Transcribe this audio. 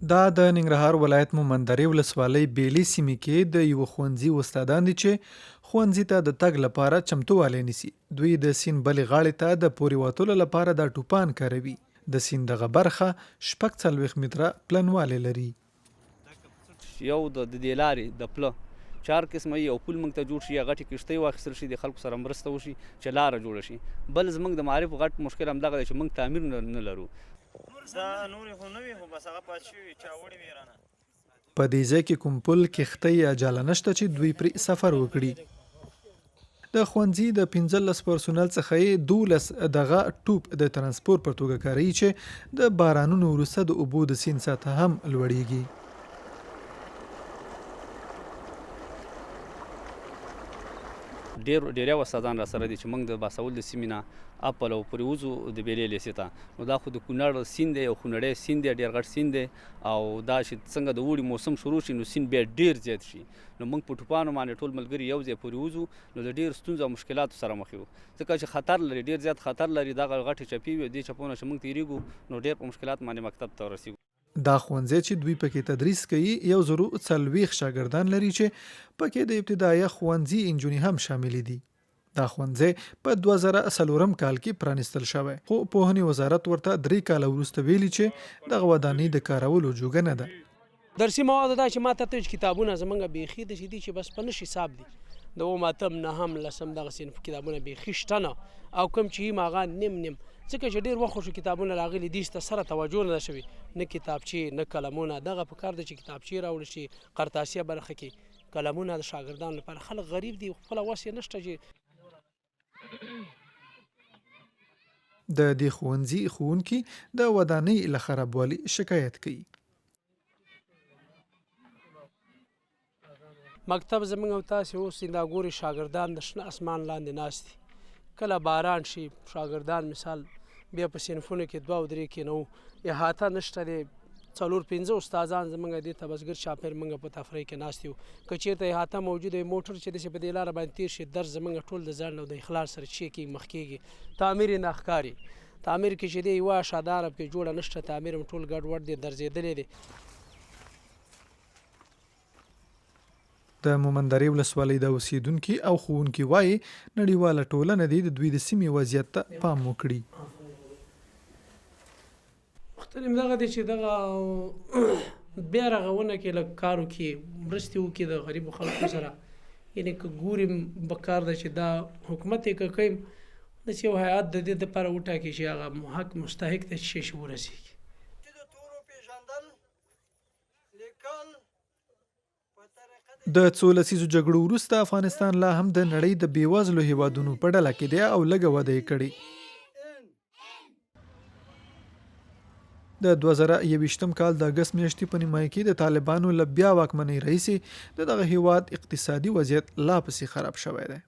دا د ننګرهار ولایت مومندرې ولسوالۍ بیلي سیمې کې د یوه ښوونځي استادان دي چې ښوونځي ته د تګ لپاره چمتووالی نیسي. دوی د سیند بلې غاړې ته د پورې وتلو لپاره دا ټوپان کاروي. د سیند دغه برخه 46 متره پلنوالی لري. یو د دې لارې د پله 4 قسمه یو پل موږ ته جوړ شي، غټې کښتۍ واخیستل شي، د خلکو سره مرسته وشي چې لاره جوړه شي. بل زموږ د معارف غټ مشکل همدغه دی چې موږ تعمیر نه لرو. په دې ځای کې کوم پل، کښتۍ یا جاله نشته چې دوی پرې سفر وکړي. د ښوونځي د 15 پرسونل څخه یې 12 دغه ټوپ د ترانسپورت په توګه کاروي چې د بارانونو وروسته د اوبو د سیند سطحه هم لوړیږي. ډېر استادان را سره دي چې موږ د باساول د سیمې نه اپل او پورې وځو د بیلې لیسې ته. نو دا خو د کونړ سیند دی، یو خونړی سیند دی، ډېر غټ سیند دی، او دا چې څنګه د اوړي موسم شروع شي نو سیند بیا ډېر زیات شي. نو موږ په ټوپانو باندې ټول ملګري یو ځای پورې وځو، نو د ډېر ستونزو او مشکلاتو سره مخ یو، ځکه چې خطر لري، ډېر زیات خطر لري. دغه غټې چپې وي، دې چپونه چې موږ تېرېږو نو ډېر په مشکلات باندې مکتب ته ورسېږو. دا ښوونځی چې دوی پکې تدریس کوي 140 شاګردان لري چې پکې د ابتدایه ښوونځي انجونې هم شاملې دي. دا ښوونځی په 2004 کال کې پرانیستل شوی، خو پوهنې وزارت ورته 3 کاله وروسته ویلي چې دغه ودانۍ د کارولو جوګه نه ده. درسي مواد دا چې ماته ته کتابونه زمونږ بیخي د دي چې بس په نش حساب دي، د اووم اتم نهم لسم دغه صنف کتابونه بیخي شته نه، او کوم چې هغه نیم ځکه چې ډېر وخت شو کتابونه راغلي دي ته سره توجه نه شوي، نه کتابچې نه قلمونه. دغه په کار ده چې کتابچې راوړل شي، قرطاسیه برخه کې قلمونه د شاګردانو لپاره. خلک غریب دي، خپله وس یې نشته چې د دې ښوونځي ښوونکي د ودانۍ له خرابوالي شکایت کوي. مکتب زموږ او تاسې اوس دا ګوري شاګردان د شنه اسمان لاندې ناست دي، کله باران شي شاګردان مثال بیا په صنفونو کې 2 او 3 کې نه احاطه نشته دی، 4-5 استادان زموږ دې ته بس ګر چاپېر موږ په تفریح کې ناست یو. که چېرته احاطه موجوده وي، موټر چې داسې په دې لاره باندې تېر شي، درس زموږ ټول د ځان او د اخلاص سره چیکېږي، مخ کېږي. تعمیر یې نه ښکاري، تعمیر کې چې دی یوه اشاداره پکې جوړه نشته، تعمیر هم ټول ګډ وډ دی، درزېدلی دی. د مومندرې ولسوالۍ د اوسیدونکي او ښوونکي وایي نړیواله ټولنه دې د دوی د سیمې وضعیت ته پام وکړي. مختلف دغه دی چې دغه بیا رغونه کې لږ کار وکړي، مرستې وکړي د غریبو خلکو سره. یعنې که ګوري پکار ده چې دا حکومت یې که کوي داسې یو هیات د دې دپاره وټاکي چې هغه حق مستحق ته شي ورسېږي. د څو لسیزو جګړو وروسته افغانستان لا هم د نړۍ د بېوزلو هیوادونو په ډله کې دی او لږه وده یې کړې. د 2021 کال د اګست میاشتې په نیمایي کې د طالبانو له بیا واکمنۍ راهیسې د دغه هیواد اقتصادي وضعیت لا پسې خراب شوی دی.